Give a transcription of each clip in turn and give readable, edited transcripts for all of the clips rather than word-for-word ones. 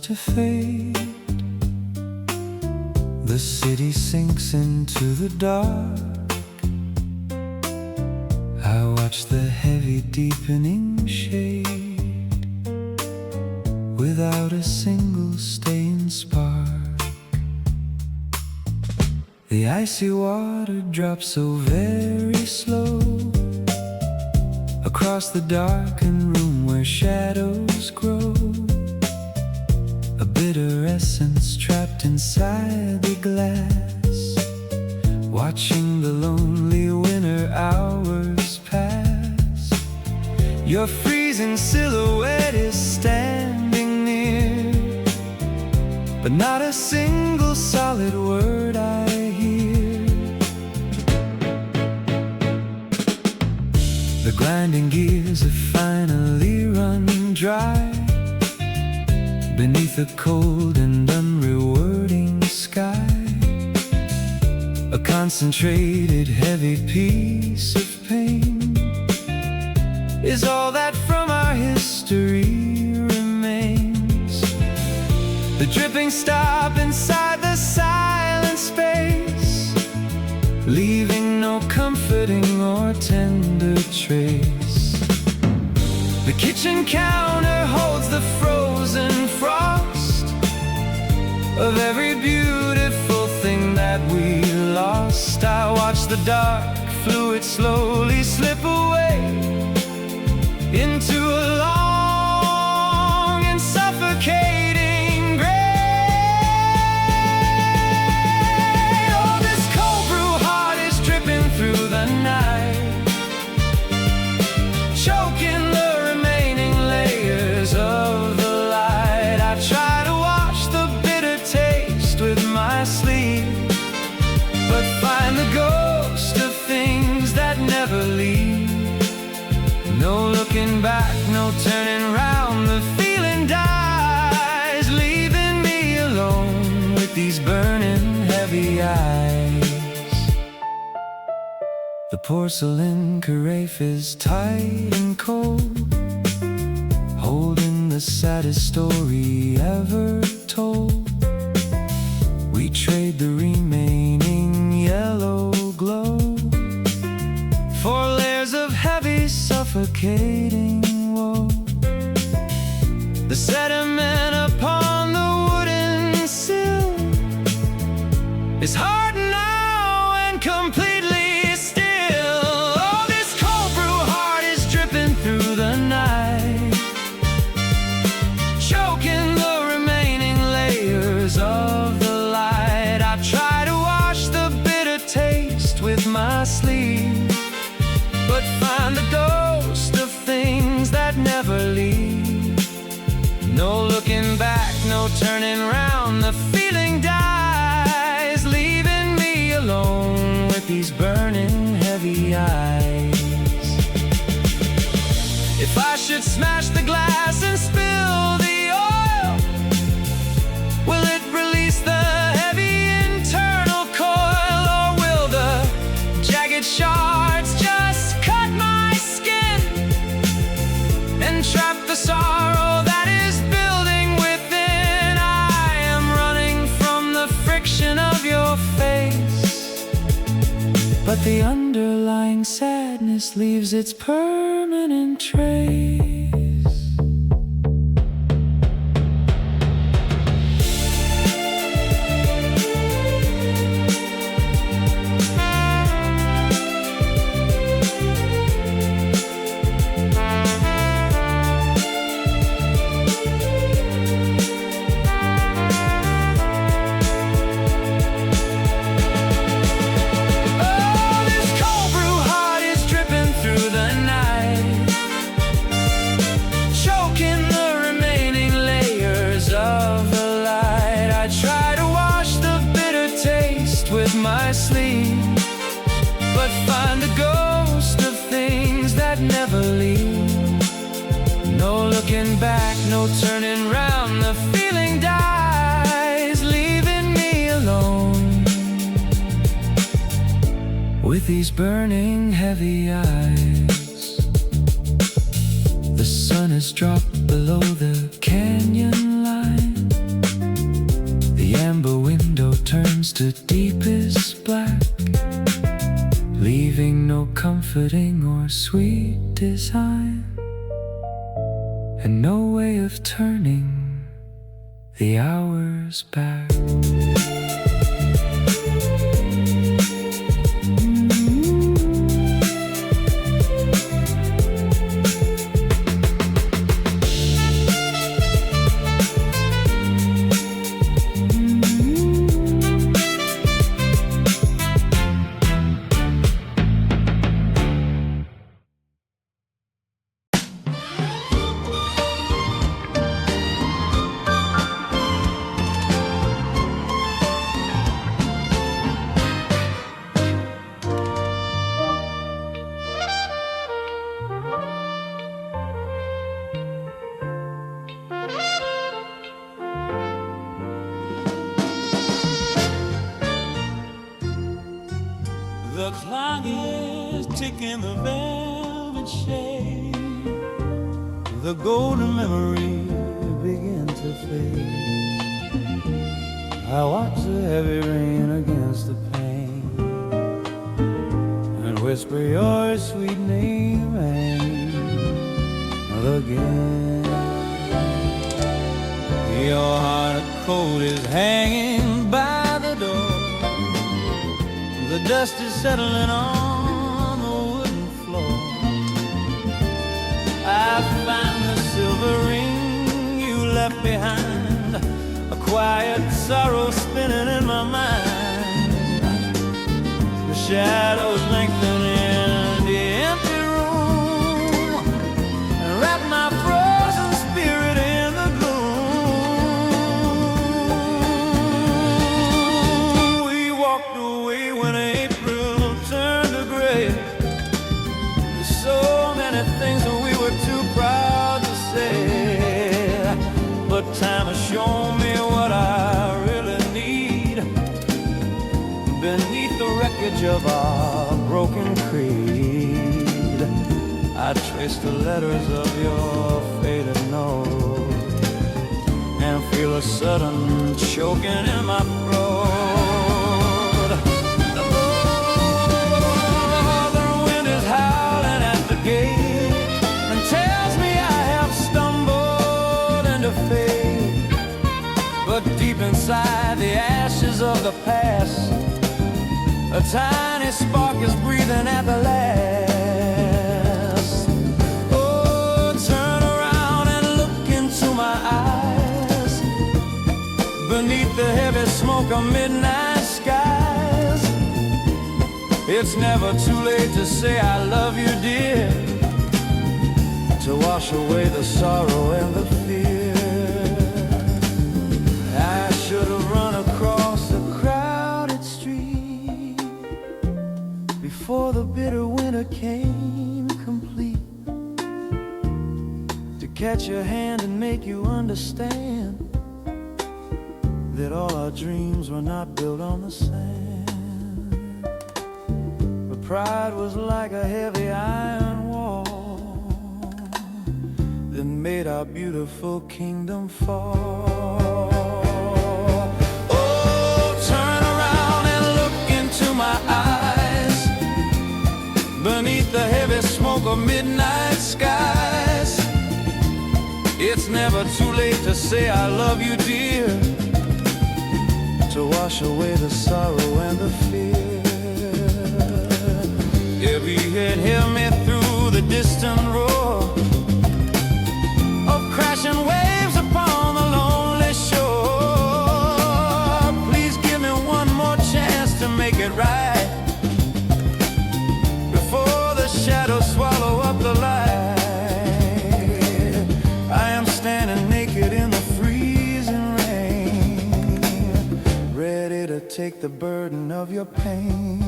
to fade. The city sinks into the dark. I watch the heavy deepening shade without a single staying spark. The icy water drops so very slow across the darkened room where shadows grow. A bitter essence trapped inside the glass, watching the lonely winter hours pass. Your freezing silhouette is standing near, but not a single solid word I hear. The grinding gears have finally run dry beneath a cold and unrewarding sky. A concentrated heavy piece of pain is all that from our history remains. The dripping stop inside the silent space, leaving no comforting or tender trace. The kitchen counter holds the frozen frost of every beautiful thing that we lost. I watch the dark fluid slowly slip away into a long and suffocating grave. Oh, this cold brew heart is dripping through the night, choking the remaining layers of the light. I try to wash the bitter taste with my sleeve, but find the ghost of things that never leave. No looking back, no turning round, the feeling dies, leaving me alone with these burning heavy eyes. The porcelain carafe is tight and cold, holding the saddest story ever told. We trade the remaining yellow glow for layers of heavy suffocating woe. The sediment upon the wooden sill is hard now and completely still. Oh, this cold brew heart is dripping through the night, choking the remaining layers of the light. I try to wash the bitter taste with my sleeve, but find the ghost of things that never leave. No looking back, no turning round, the feeling dies, leaving me alone with these burning heavy eyes. If I should smash the glass and spill the oil, will it release the heavy internal coil, or will the jagged shards just cut my skin and trap the sorrow that is building within? I am running from the friction of your face, but the underlying sadness leaves its permanent trace. My sleep, but find the ghost of things that never leave. No looking back, no turning round, the feeling dies, leaving me alone with these burning heavy eyes. The sun has dropped below the canyon line, turns to deepest black, leaving no comforting or sweet design, and no way of turning the hours back. The clock is ticking the velvet shade, the golden memory begin to fade. I watch the heavy rain against the pane and whisper your sweet name again. Your heart coat is hanging by the door, the dust is settling on the wooden floor. I found the silver ring you left behind, a quiet sorrow spinning in my mind. The shadows lengthen in the empty room and wrap my frozen spirit in the gloom. We walked away when April turned to gray. There's so many things that we were too proud to say, but time has shown me what I really need beneath the wreckage of our broken creed. I trace the letters of your faded note and feel a sudden choking in my throat. The wind is howling at the gate and tells me I have stumbled into fate. But deep inside the ashes of the past, a tiny spark is breathing at the last. Oh, turn around and look into my eyes. Beneath the heavy smoke of midnight skies, it's never too late to say I love you, dear, to wash away the sorrow and the fear. I should have run across the crowded street before the bitter winter came complete, to catch your hand and make you understand that all our dreams were not built on the sand. But pride was like a heavy iron wall that made our beautiful kingdom fall. Oh, turn around and look into my eyes. Beneath the heavy smoke of midnight skies, it's never too late to say I love you, dear, to wash away the sorrow and the fear. If you had held me through the distant roar of crashing waves upon the lonely shore, please give me one more chance to make it right before the shadows swallow up the light. I am standing naked in the freezing rain, ready to take the burden of your pain.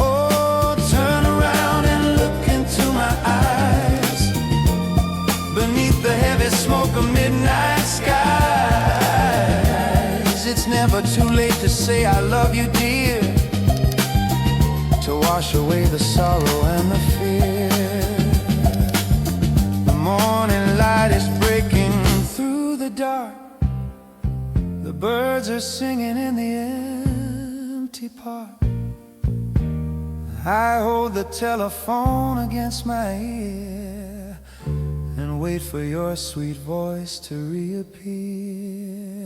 Oh, turn around and look into my eyes. Beneath it's never too late to say I love you, dear, to wash away the sorrow and the fear. The morning light is breaking through the dark. The birds are singing in the empty park. I hold the telephone against my ear and wait for your sweet voice to reappear.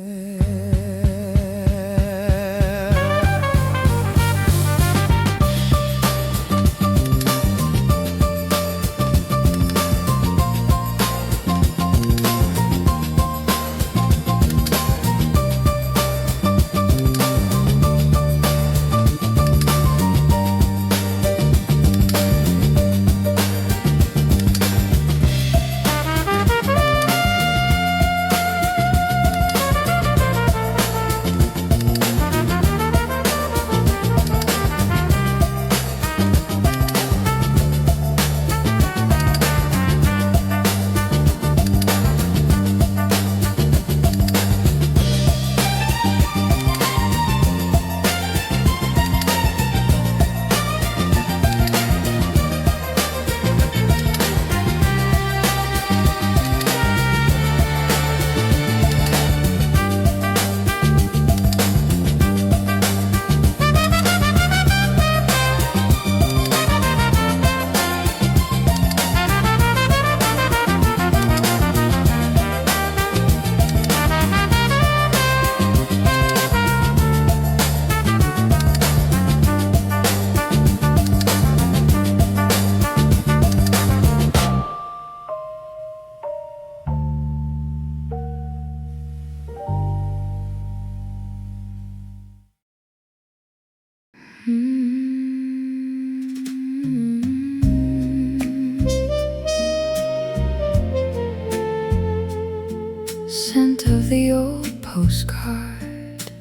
Scent of the old postcard.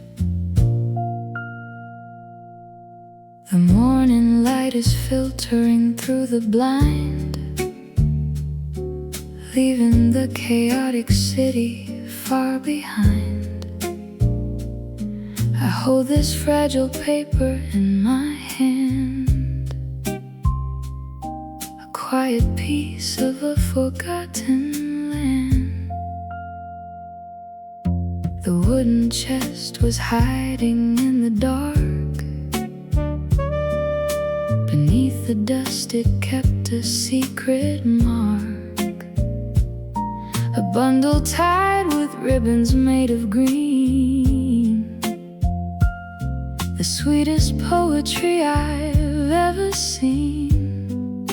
The morning light is filtering through the blind, leaving the chaotic city far behind. I hold this fragile paper in my hand, a quiet piece of a forgotten land. The wooden chest was hiding in the dark. Beneath the dust it kept a secret mark, a bundle tied with ribbons made of green, the sweetest poetry I've ever seen.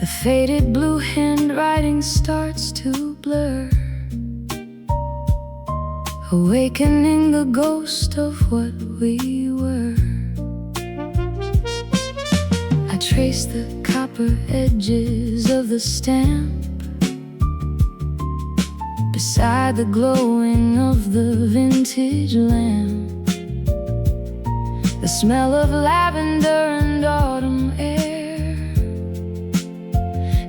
The faded blue handwriting starts to blur, awakening the ghost of what we were. I trace the copper edges of the stamp beside the glowing of the vintage lamp. The smell of lavender and autumn air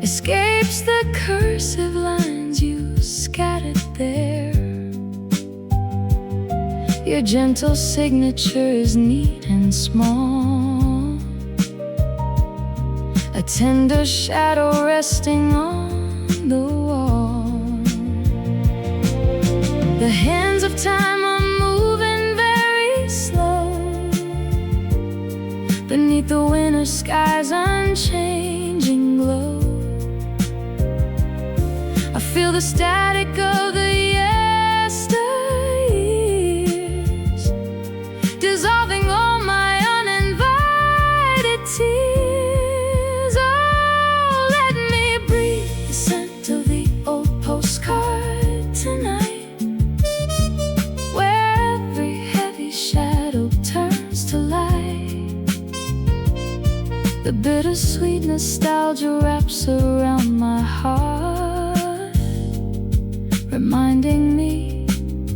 escapes the cursive lines you scattered there. Your gentle signature is neat and small, a tender shadow resting on the wall. The hands of time are moving very slow beneath the winter sky's unchanging glow. I feel the static of the dissolving all my uninvited tears. Oh, let me breathe the scent of the old postcard tonight, where every heavy shadow turns to light. The bittersweet nostalgia wraps around my heart, reminding me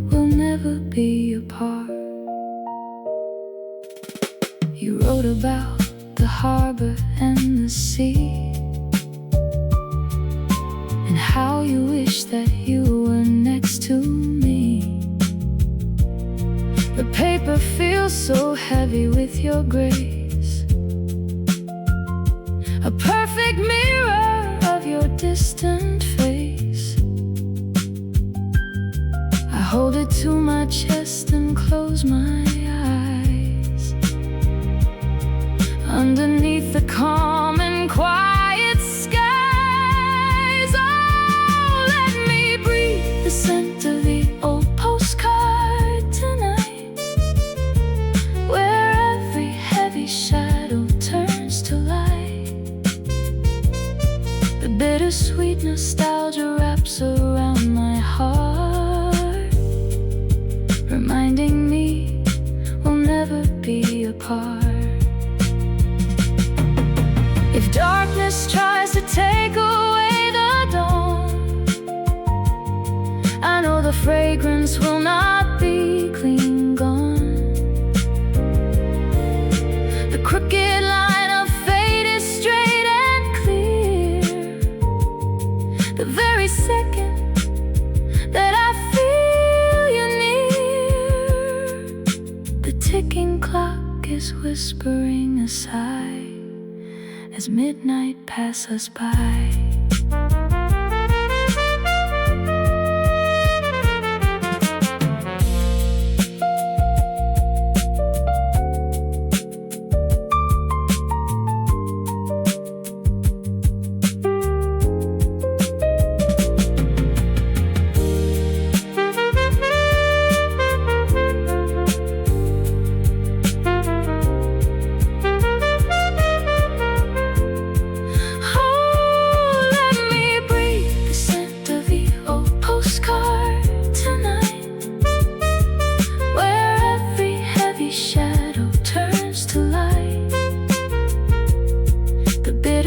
we'll never be apart. You wrote about the harbor and the sea, and how you wish that you were next to me. The paper feels so heavy with your grace, a perfect mirror of your distant face. I hold it to my chest and close my eyes. Underneath the calm and quiet skies, oh, let me breathe the scent of the old postcard tonight, where every heavy shadow turns to light. The bittersweet nostalgia wraps around my heart, reminding me we'll never be apart. If darkness tries to take away the dawn, I know the fragrance will not be clean gone. The crooked line of fate is straight and clear. The very second that I feel you near, the ticking clock is whispering a sigh as midnight passes by.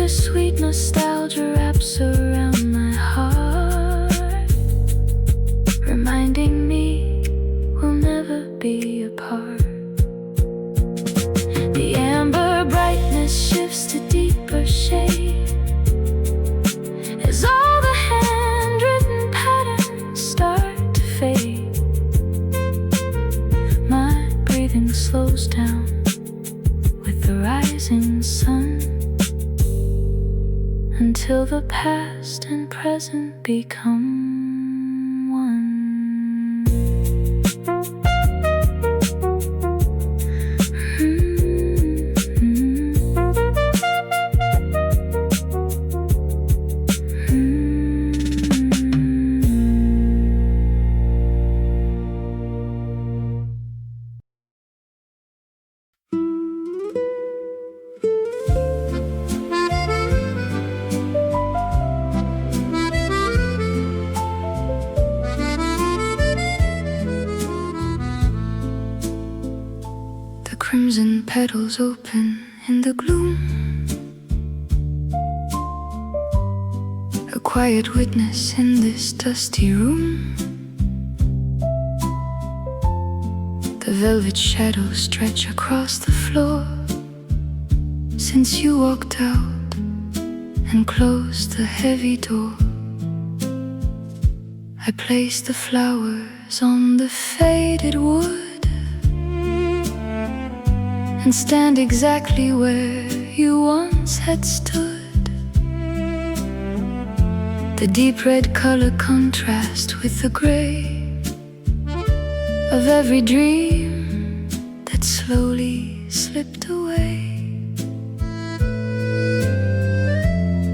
Sweet nostalgia wraps around my heart, reminding me we'll never be apart. The amber brightness shifts to deeper shade as all the handwritten patterns start to fade. My breathing slows down with the rising sun, until the past and present become one. Crimson petals open in the gloom, a quiet witness in this dusty room. The velvet shadows stretch across the floor since you walked out and closed the heavy door. I placed the flowers on the faded wood and stand exactly where you once had stood. The deep red color contrast with the gray of every dream that slowly slipped away.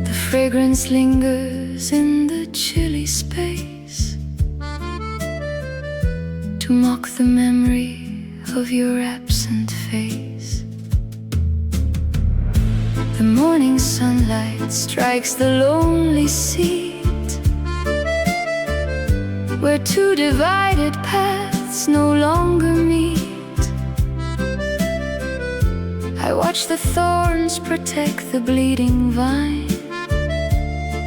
The fragrance lingers in the chilly space to mock the memory of your absent face. The morning sunlight strikes the lonely seat where two divided paths no longer meet. I watch the thorns protect the bleeding vine,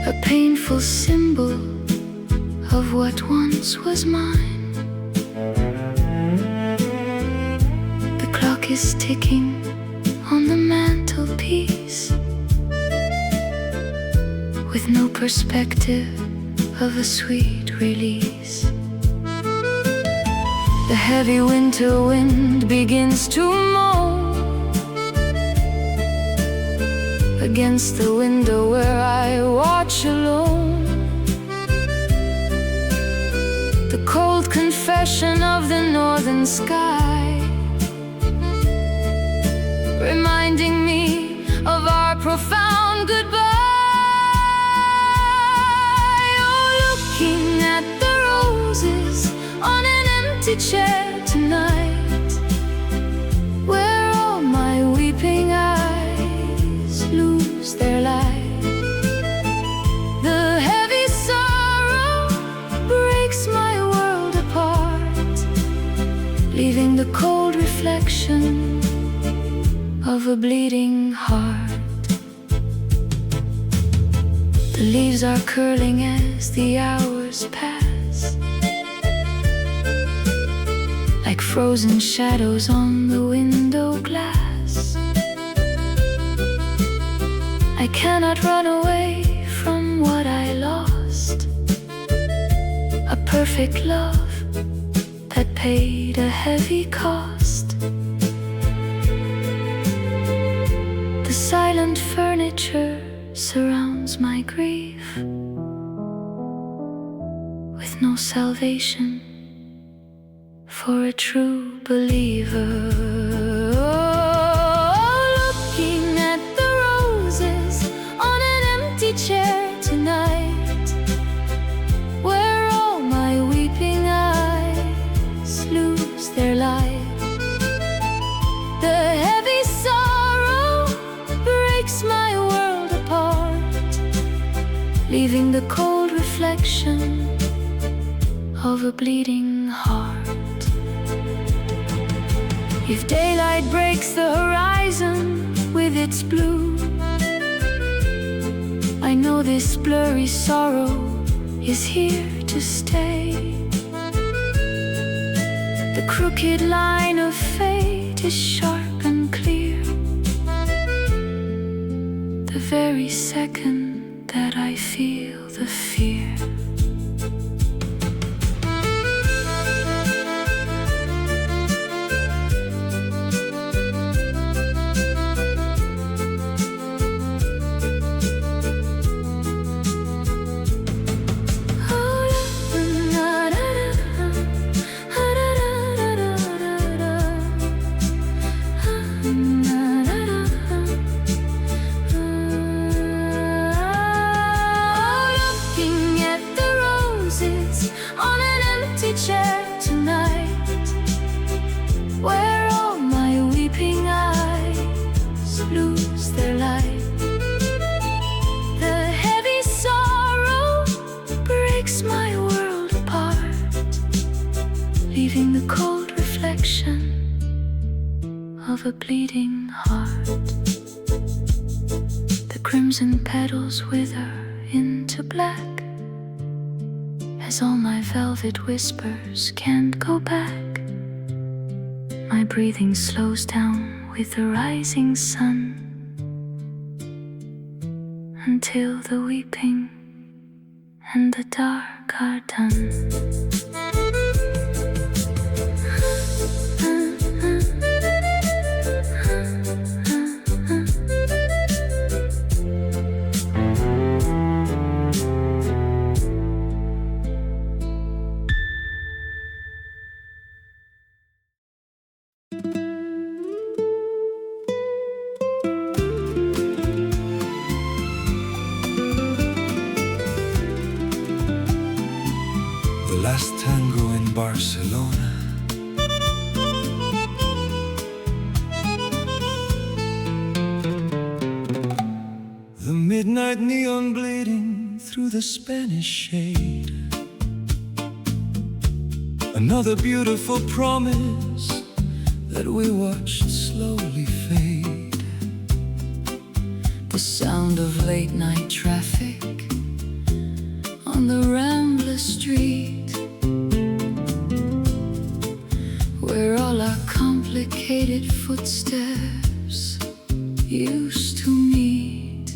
a painful symbol of what once was mine. The clock is ticking on the mantelpiece, with no perspective of a sweet release. The heavy winter wind begins to moan against the window where I watch alone. The cold confession of the northern sky, reminding me of our profound goodbye. Oh, looking at the roses on an empty chair tonight, where all my weeping eyes lose their light. The heavy sorrow breaks my world apart, leaving the cold reflection of a bleeding heart. The leaves are curling as the hours pass, like frozen shadows on the window glass. I cannot run away from what I lost, a perfect love that paid a heavy cost. The silent furniture surrounds my grief, with no salvation for a true believer. Oh, looking at the roses on an empty chair tonight, where all my weeping eyes lose their light. The heavy sorrow breaks my world apart, leaving the cold reflection of a bleeding heart. If daylight breaks the horizon with its blue, I know this blurry sorrow is here to stay. The crooked line of fate is sharp and clear, the very second that I feel the fear. Leaving the cold reflection of a bleeding heart. The crimson petals wither into black, as all my velvet whispers can't go back. My breathing slows down with the rising sun, until the weeping and the dark are done. The Last Tango in Barcelona. The midnight neon bleeding through the Spanish shade. Another beautiful promise that we watched slowly fade. The sound of late night traffic on the Rambla street, where all our complicated footsteps used to meet.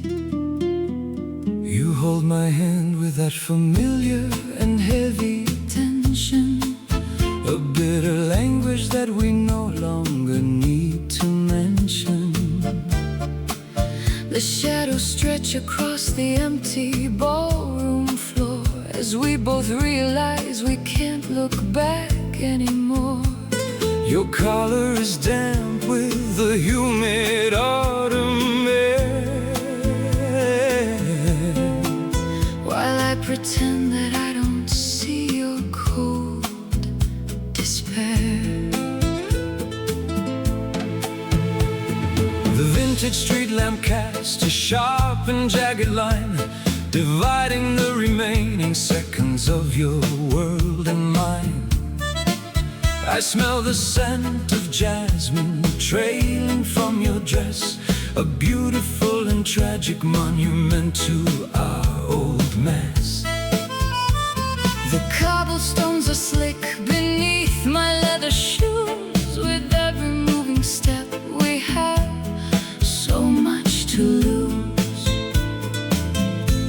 You hold my hand with that familiar and heavy Tension, a bit bitter language that we no longer need to mention. The shadows stretch across the empty ballroom floor as we both realize we can't look back anymore. Your collar is damp with the humid autumn air, while I pretend that I don't see your cold despair. The vintage street lamp casts a sharp and jagged line, dividing the remaining seconds of your world and mine. I smell the scent of jasmine trailing from your dress, a beautiful and tragic monument to our old mess. The cobblestones are slick beneath my leather shoes. With every moving step we have so much to lose.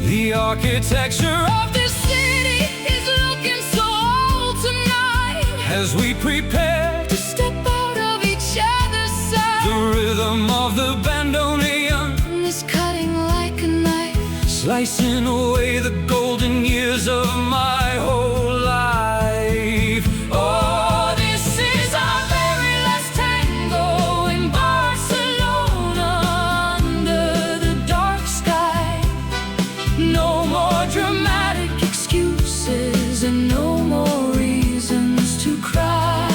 The architecture of this city is looking so old tonight as we prepare to step out of each other's sight. The rhythm of the bandoneon is cutting like a knife, slicing away the golden years of my whole life. Oh, this is our very last tango in Barcelona under the dark sky. No more dramatic excuses and no more reasons to cry.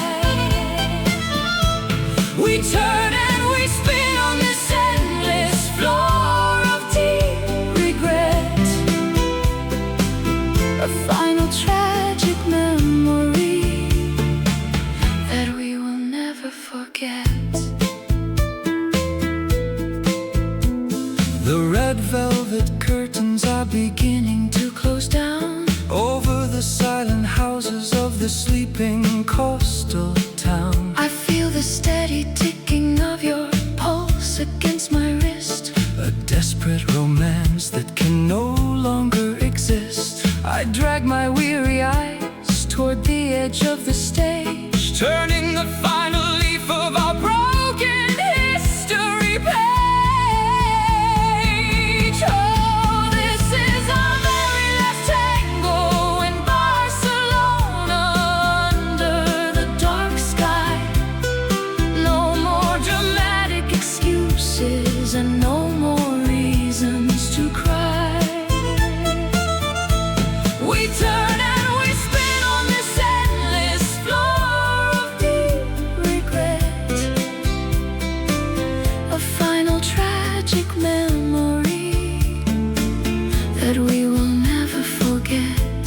We turn and we spin on this endless floor of deep regret, a final tragic memory that we will never forget. The red velvet curtains are beginning to close down over the silent houses of the sleeping coastal town. I feel the steady ticking of your pulse against my wrist, A desperate romance that can no longer exist. I drag my weary eyes toward the edge of the stage, Turning the final leaf of our broken history page. oh, this is our very last tango in Barcelona under the dark sky. No more dramatic excuses and no more reasons to cry. We turn and we spin on this endless floor of deep regret, a final tragic memory that we will never forget.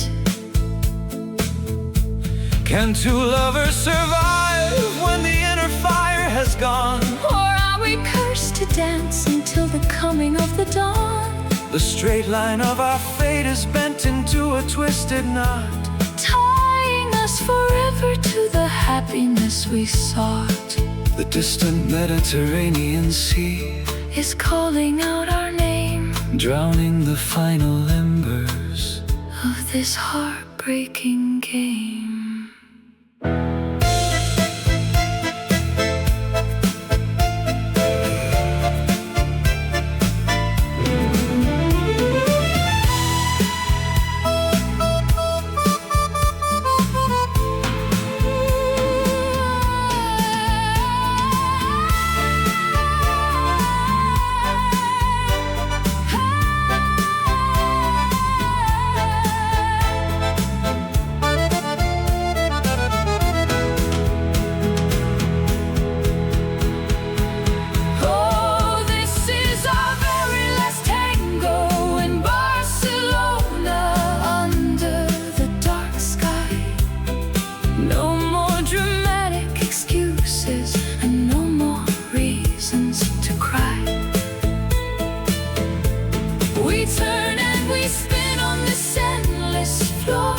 Can two lovers survive when the inner fire has gone? Or are we cursed to dance until the coming of the dawn? The straight line of our fate is bent into a twisted knot, Tying us forever to the happiness we sought. The distant Mediterranean Sea Is calling out our name drowning the final embers. of this heartbreaking game. Oh, this is our very last tango in Barcelona under the dark sky. No more dramatic excuses and no more reasons to cry. We turn and we spin on this endless floor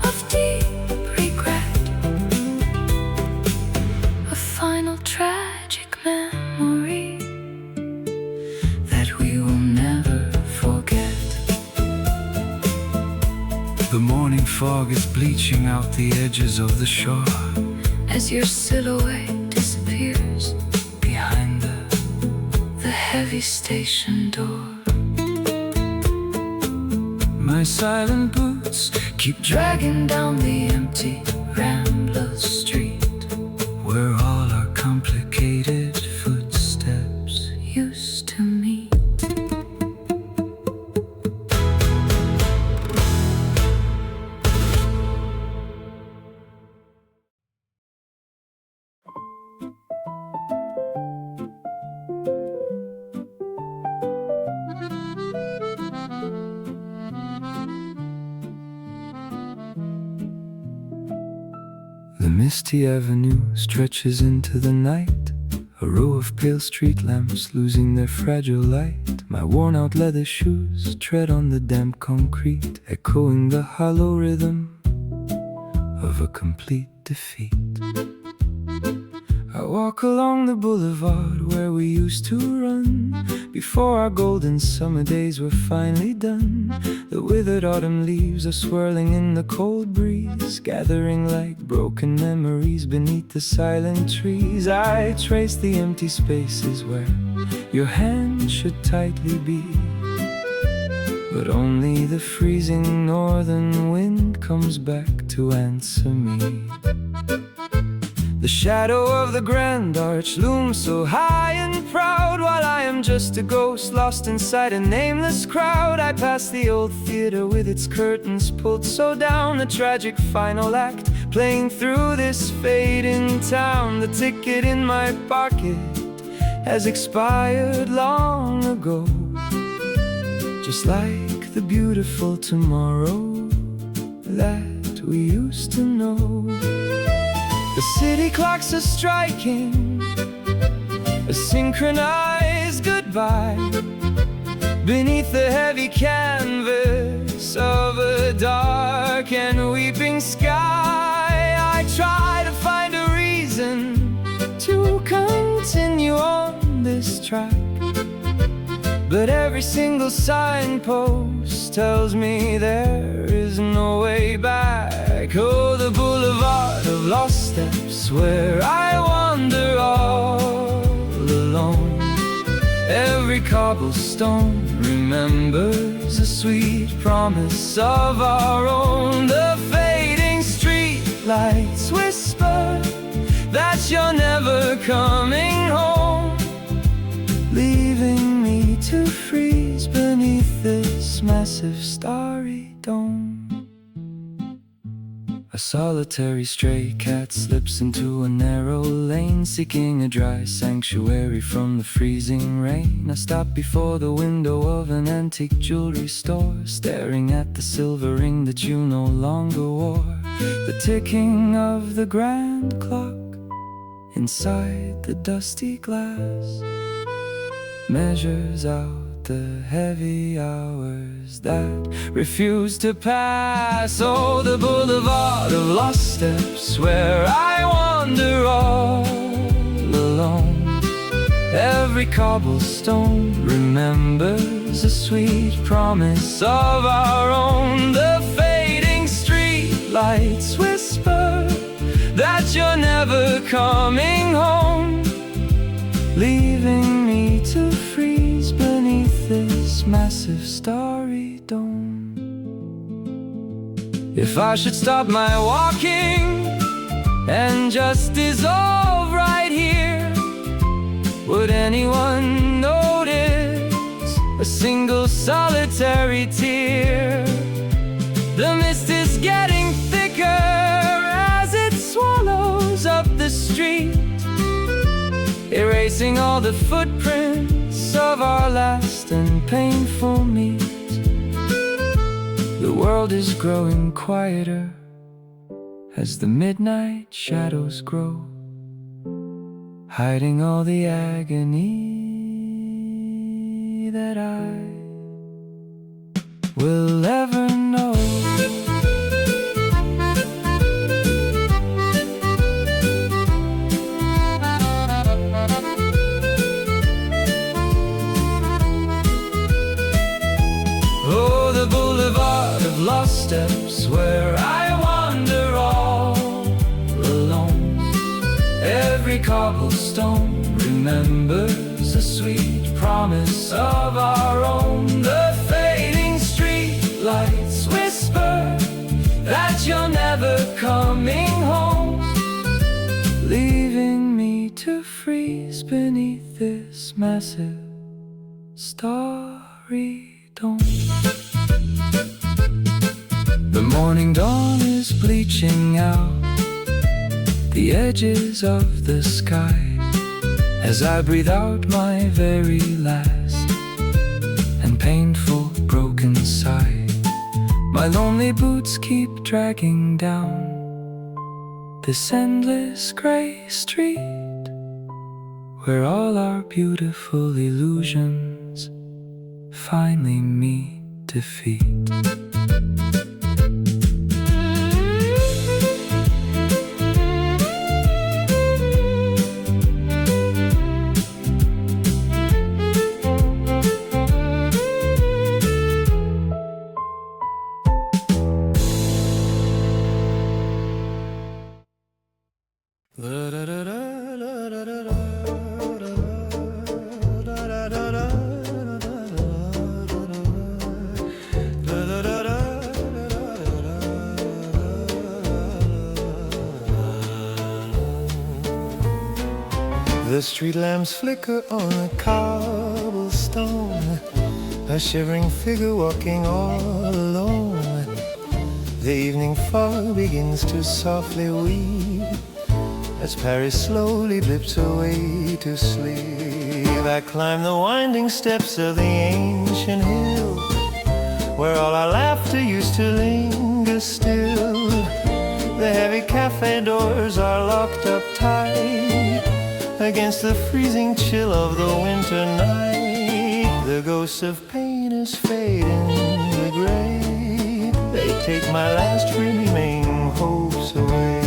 of deep regret, a final tragic memory that we will never forget. The morning fog is bleaching out the edges of the shore. as your silhouette disappears behind the heavy station door. My silent boots keep Dragging down the empty Rambla street where all our complicated footsteps used to meet. The misty avenue stretches into the night, a row of pale street lamps losing their fragile light. My worn-out leather shoes tread on the damp concrete, echoing the hollow rhythm of a complete defeat. I walk along the boulevard where we used to run before our golden summer days were finally done. The withered autumn leaves are swirling in the cold breeze, gathering like broken memories beneath the silent trees. I trace the empty spaces where your hand should tightly be, but only the freezing northern wind comes back to answer me. The shadow of the grand arch looms so high and proud, while I am just a ghost lost inside a nameless crowd. I pass the old theater with its curtains pulled so down, the tragic final act playing through this fading town. The ticket in my pocket has expired long ago, just like the beautiful tomorrow that we used to know. The city clocks are striking a synchronized goodbye beneath the heavy canvas of a dark and weeping sky. I try to find a reason to continue on this track, but every single signpost tells me there is no way back. Oh, the Boulevard of Lost Steps where I wander all alone. Every cobblestone remembers a sweet promise of our own. The fading street lights whisper that you're never coming home, leaving me to freeze beneath this massive starry dome. A solitary stray cat slips into a narrow lane, seeking a dry sanctuary from the freezing rain. I stop before the window of an antique jewelry store, staring at the silver ring that you no longer wore. The ticking of the grand clock inside the dusty glass measures out the heavy hours that refuse to pass. Oh, the Boulevard of Lost Steps where I wander all alone. Every cobblestone remembers a sweet promise of our own. The fading street lights whisper that you're never coming home, leaving me to freeze beneath this massive starry dome. If I should stop my walking and just dissolve right here, would anyone notice a single solitary tear? The mist is getting thicker as it swallows up the street, erasing all the footprints of our last and painful meet. The world is growing quieter as the midnight shadows grow, hiding all the agony that I will ever know. Oh, the Boulevard of Lost Steps where I wander all alone. Every cobblestone remembers a sweet promise of our own. The fading street lights whisper that you're never coming home, leaving me to freeze beneath this massive starry dome. The morning dawn is bleaching out the edges of the sky as I breathe out my very last and painful broken sigh. My lonely boots keep dragging down this endless gray street where all our beautiful illusions finally meet defeat. The street lamps flicker on the cobblestone, a shivering figure walking all alone. The evening fog begins to softly weep as Paris slowly blips away to sleep. I climb the winding steps of the ancient hill where all our laughter used to linger still. The heavy cafe doors are locked up tight against the freezing chill of the winter night. The ghost of pain is fading the gray. They take my last remaining hopes away.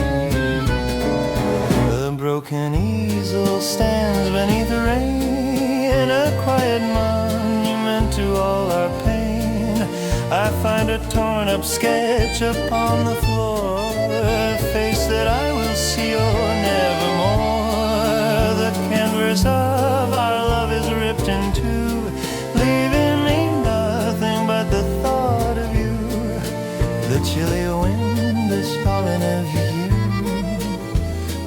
The broken easel stands beneath the rain, a quiet monument to all our pain. I find a torn up sketch upon the floor, a face that I will see or nevermore. The canvas of our love is ripped in two, leaving me nothing but the thought of you. The chilly wind is falling of you,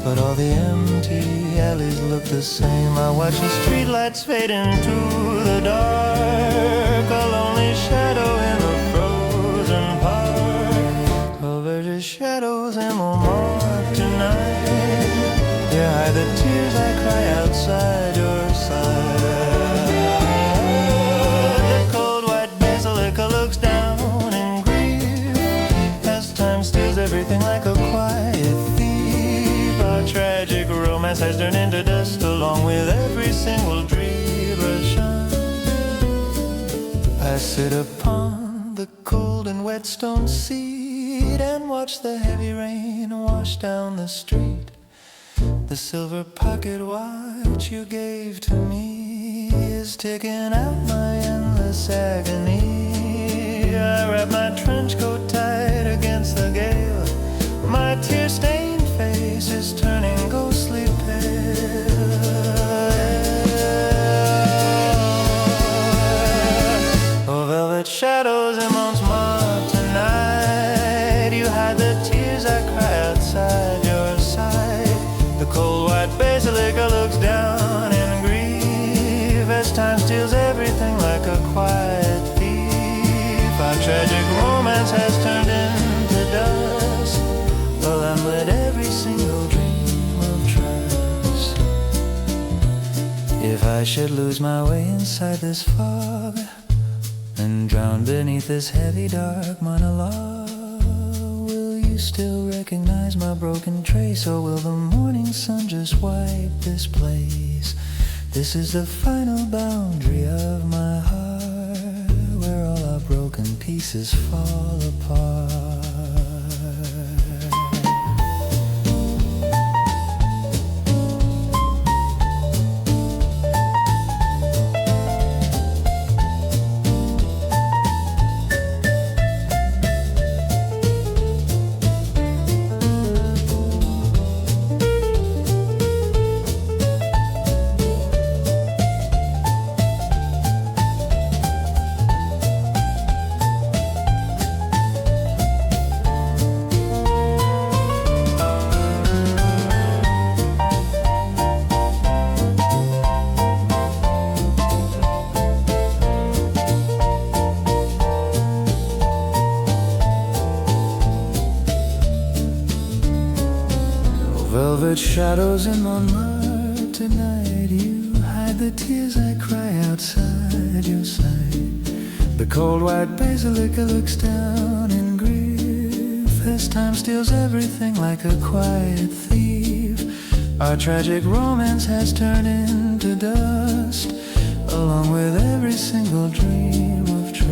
but all the empty alleys look the same. I watch the streetlights fade into the dark, a lonely shadow in the frozen park. Over the shadows in Montmartre tonight, you hide the tears I cry outside your side. The cold white basilica looks down in grief as time steals everything like a quiet thief. Our tragic romance has turned into dust along with every single dream of shine. I sit upon the cold and wet stone seat and watch the heavy rain wash down the street. The silver pocket watch you gave to me is ticking out my endless agony. I wrap my trench coat tight against the gale. My tear-stained face is turning ghostly pale. Oh, velvet shadows in Montmartre tonight, you hide the tears I cry outside your side. The cold white basilica looks down in grief as time steals everything like a quiet thief. Our tragic romance has turned into dust, while I'm with every single dream of trust. If I should lose my way inside this fog and drown beneath this heavy dark monologue, will you still recognize my broken trace, or will the morning sun just wipe this place? This is the final boundary of my heart, where all our broken pieces fall apart. velvet shadows in Montmartre tonight. You hide the tears I cry outside your sight. The cold white basilica looks down in grief as time steals everything like a quiet thief. Our tragic romance has turned into dust, along with every single dream of trust.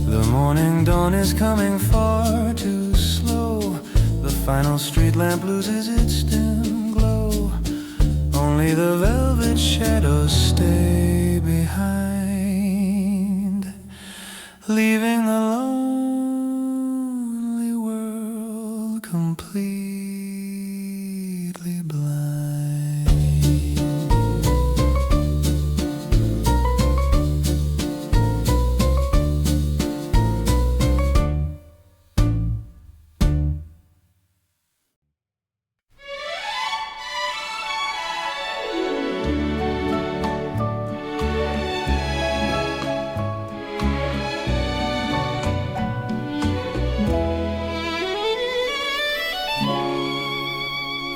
The morning dawn is coming far too slow. The final street lamp loses its dim glow. Only the velvet shadows stay behind, leaving the lonely world completely blind.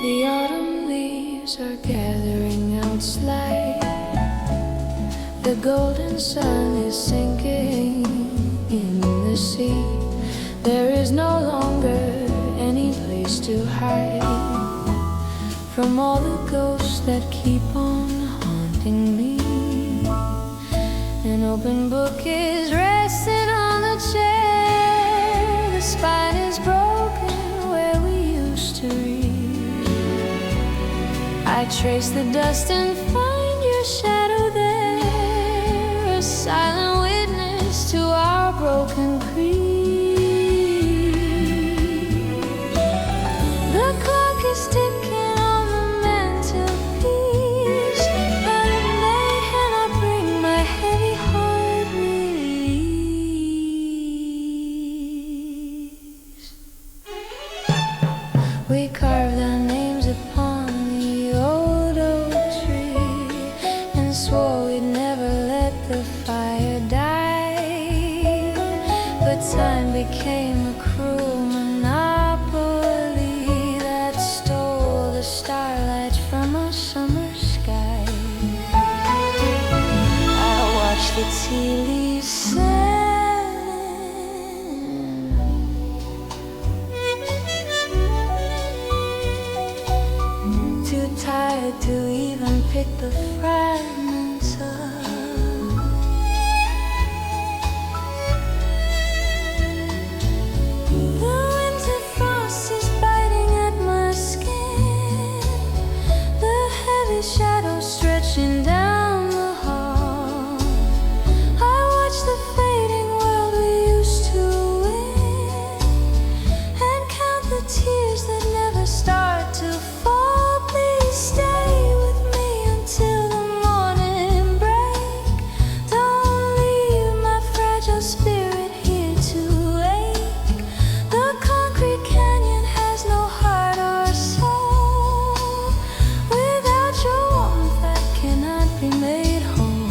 The autumn leaves are gathering outside. The golden sun is sinking in the sea. There is no longer any place to hide from all the ghosts that keep on haunting me. An open book is resting on the chair. The spine is broken where we used to read. I trace the dust and find your shadow there, a silent witness to our broken creed. The clock is ticking on the mantelpiece, but it may cannot bring my heavy heart release. We carved our names upon the old oak tree and swore we'd never let the fire die. But time became a cruel monopoly that stole the starlight from our summer sky. I watched the tea leaves settle, too tired to even pick the fragments up. The winter frost is biting at my skin, the heavy shadows stretching down the hall. I watch the fading world we used to win and count the tears that never start to fall. Please stay with me until the morning break. Don't leave my fragile spirit here to ache. The concrete canyon has no heart or soul. Without your warmth, I cannot be made whole.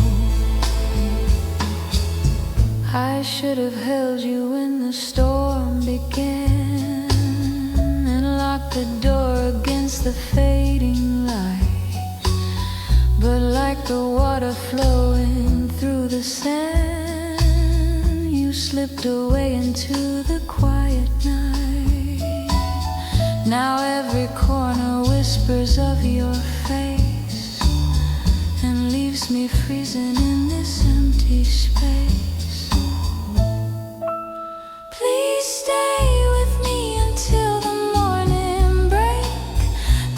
I should have held you when the storm began and locked the door against the fading light. But like the water flowing through the sand, you slipped away into the quiet night. Now every corner whispers of your face and leaves me freezing in this empty space. Please stay with me until the morning break.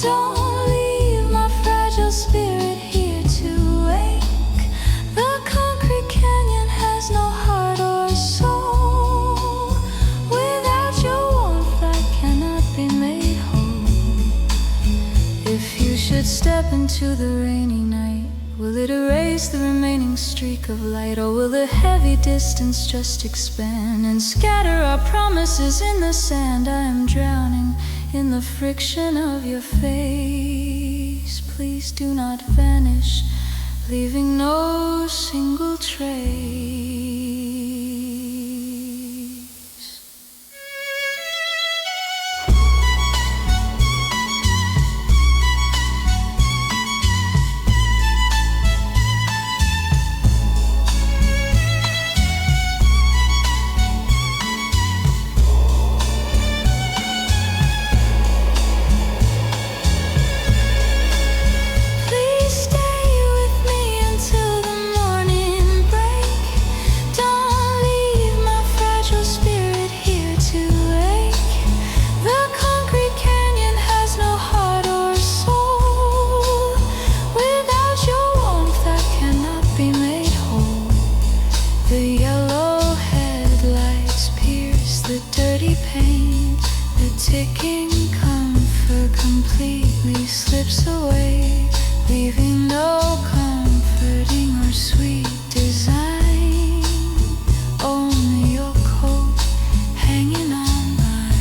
Don't leave my fragile spirit here to ache. The concrete canyon has no heart or soul. Without your warmth, I cannot be made whole. If you should step into the rainy night, will it erase the remaining streak of light, or will the heavy distance just expand and scatter our promises in the sand? I am drowning in the friction of your face. Please do not vanish leaving no single trace. Ticking comfort completely slips away, leaving no comforting or sweet design. Only your coat hanging on by.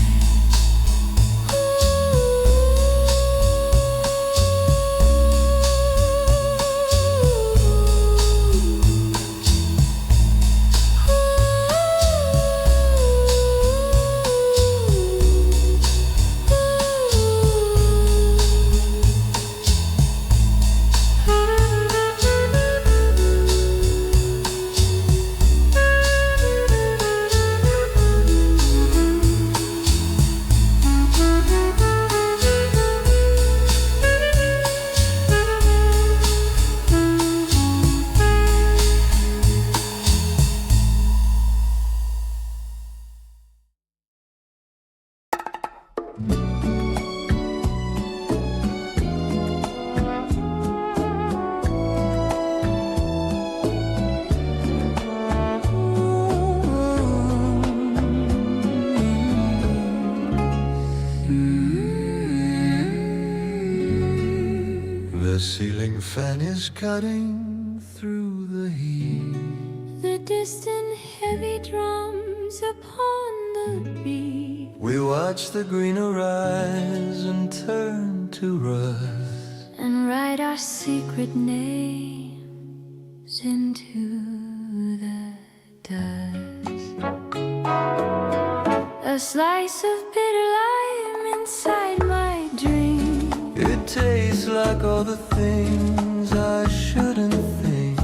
The ceiling fan is cutting through the heat. The distant heavy drums upon the beat. We watch the green arise and turn to rust, And write our secret names into the dust. A slice of bitter lime inside my dream. It tastes like all the things I shouldn't think.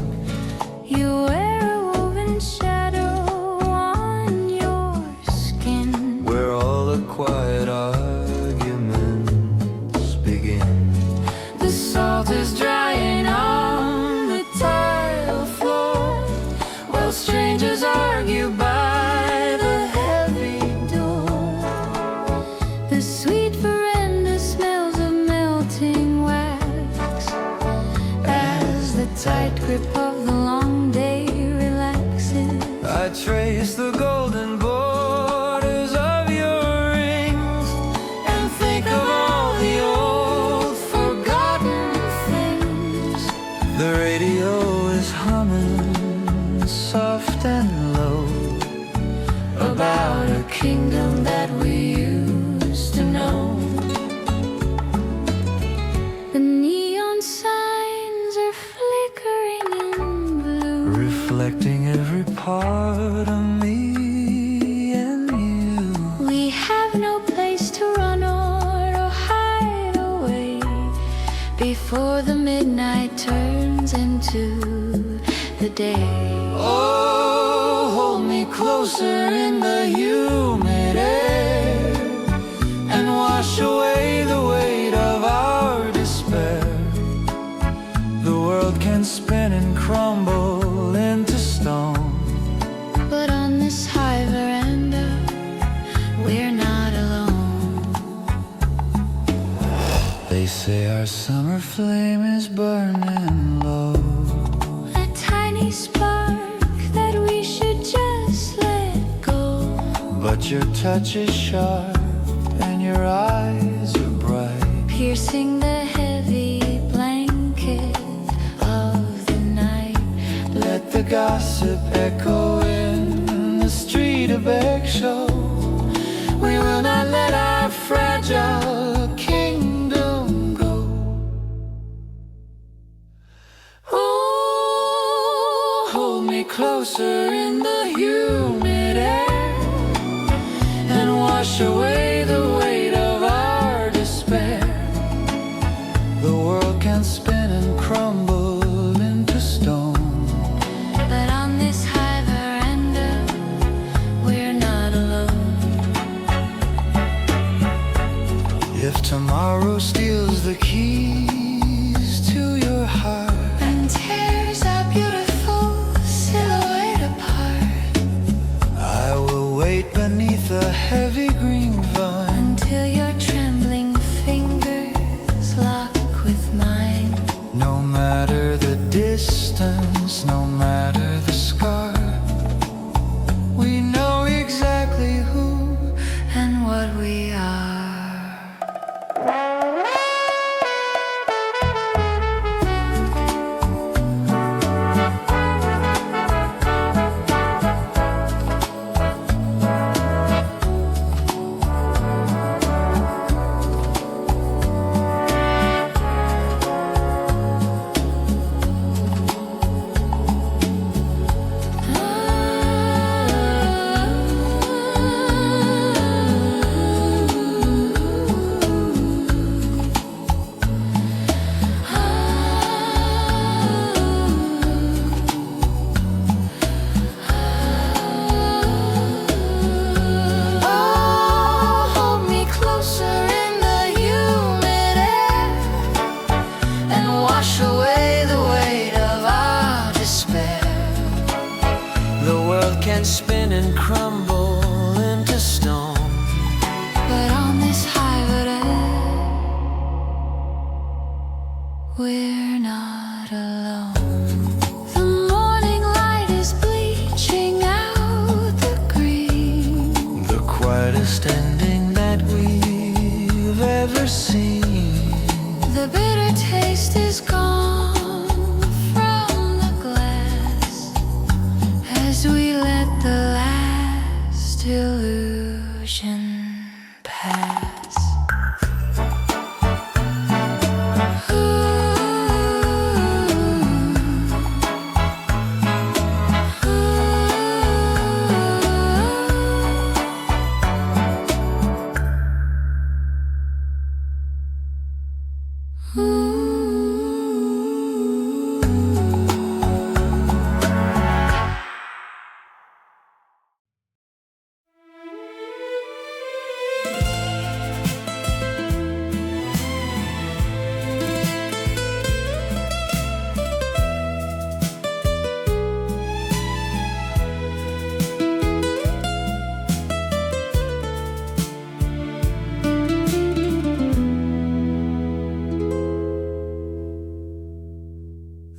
You wear a woven shadow on your skin, Where all the quiet arguments begin. the salt is drying on the tile floor, while strangers argue by the heavy door. The sweet veranda smells of melting wax as the tight grip of the long day relaxes. I trace the golden borders of your rings And think of all the old forgotten things. The radio is humming soft and low About a kingdom that we used to know. The neon signs are flickering in blue, reflecting every part of me and you. we have no place to run or hide away before the midnight turns into the day. Oh, hold me closer in the humid air and wash away the weight of our despair. The world can spin and crumble into stone, But on this high veranda, we're not alone. They say our summer flame is burning low. A tiny spark that we should just let go. But your touch is sharp and your eyes are bright, Piercing the heavy blanket of the night. let the gossip echo in the street a beg show. We will not let our fragile kingdom go. Ooh. Tomorrow steals the keys to your heart and tears our beautiful silhouette apart. I will wait beneath a heavy green vine Until your trembling fingers lock with mine. No matter the distance, no matter the scar, we know exactly who And what we are. can spin and crumble into stone. But on this highway we're not alone. The morning light is bleaching out the green. The quietest ending that we've ever seen. The bitter taste is gone from the glass as we let the last illusion pass.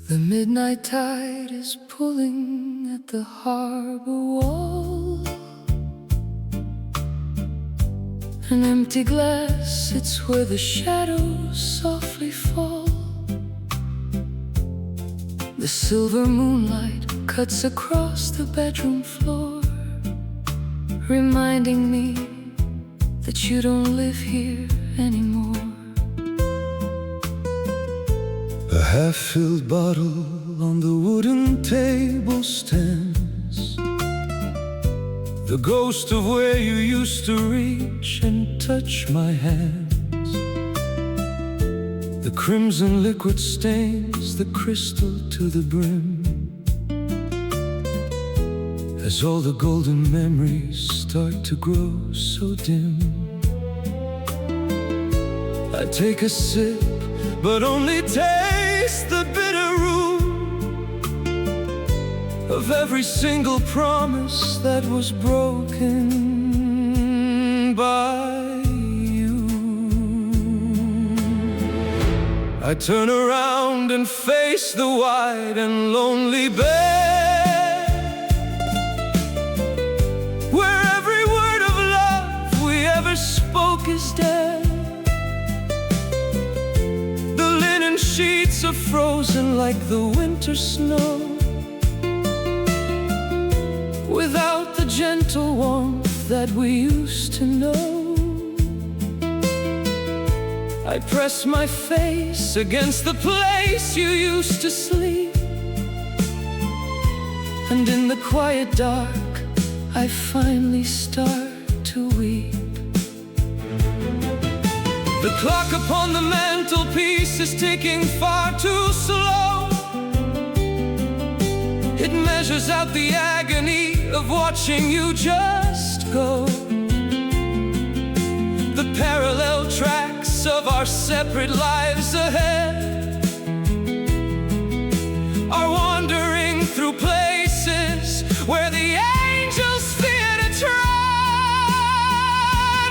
The midnight tide is pulling at the harbor wall. An empty glass sits where the shadows softly fall. The silver moonlight cuts across the bedroom floor, reminding me that you don't live here anymore. A half-filled bottle on the wooden table stands, the ghost of where you used to reach and touch my hands. The crimson liquid stains the crystal to the brim, as all the golden memories start to grow so dim. I take a sip, but only taste the bitter root of every single promise that was broken by you. I turn around and face the wide and lonely bed, where every word of love we ever spoke is dead. Sheets are frozen like the winter snow, without the gentle warmth that we used to know. I press my face against the place you used to sleep, and in the quiet dark I finally start to weep. The clock upon the mantelpiece is ticking far too slow. It measures out the agony of watching you just go. The parallel tracks of our separate lives ahead are wandering through places where the angels fear to tread.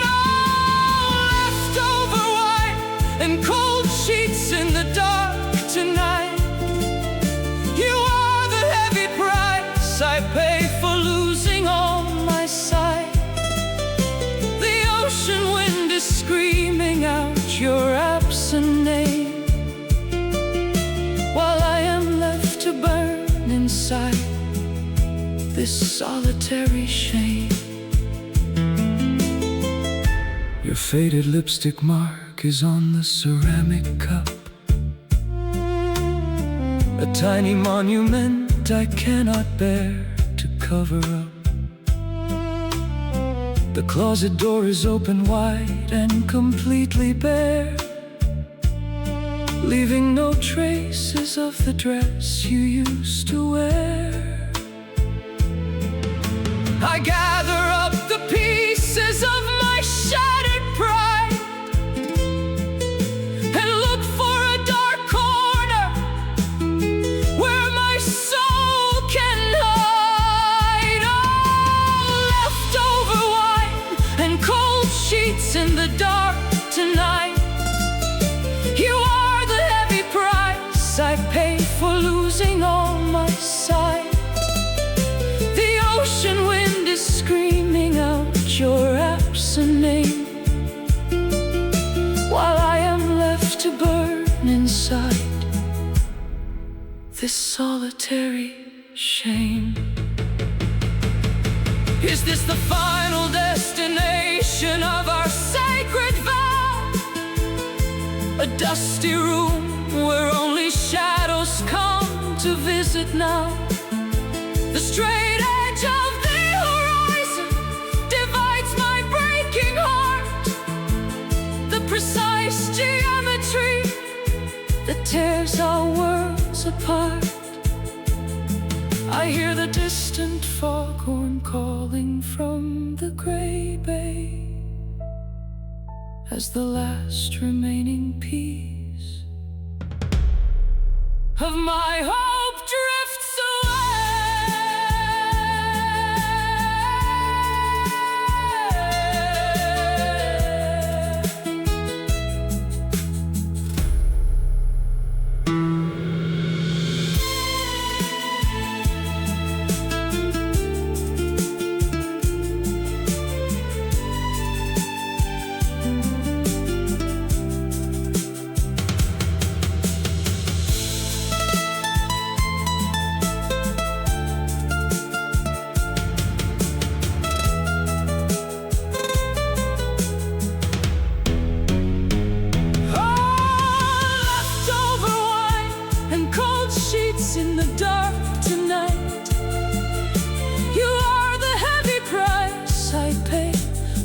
Oh, leftover wine and cold sheets in the dark tonight. You are the heavy price I pay for losing all my sight. The ocean wind is screaming out your absent name, while I am left to burn inside this solitary shame. Your faded lipstick mark is on the ceramic cup, a tiny monument I cannot bear to cover up. The closet door is open wide and completely bare, leaving no traces of the dress you used to wear. I gather up the pieces of my shattered pride and look for a dark corner where my soul can hide. Oh, leftover wine and cold sheets in the dark tonight. You are the heavy price I pay for losing all my sight. The ocean wind is screaming out your absent name, while I am left to burn inside this solitary shame. Is this the final destination of our sacred vow? A dusty room where only shadows come to visit now. The straight edge of the horizon divides my breaking heart. The precise geometry that tears our worlds apart. I hear the distant foghorn calling from the gray bay as the last remaining piece of my hope drifts in the dark tonight. You are the heavy price I pay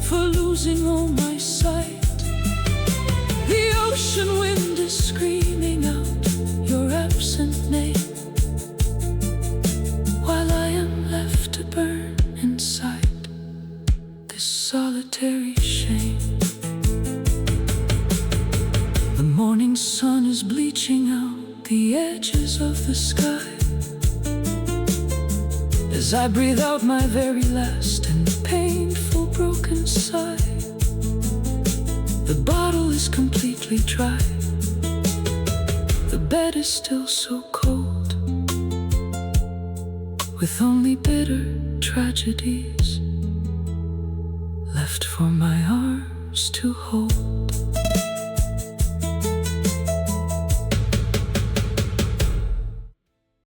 for losing all my sight. The ocean wind is screaming out your absent name, while I am left to burn inside this solitary shame. The morning sun is bleaching out the edges of the sky as I breathe out my very last and painful broken sigh. The bottle is completely dry. The bed is still so cold, with only bitter tragedies left for my arms to hold.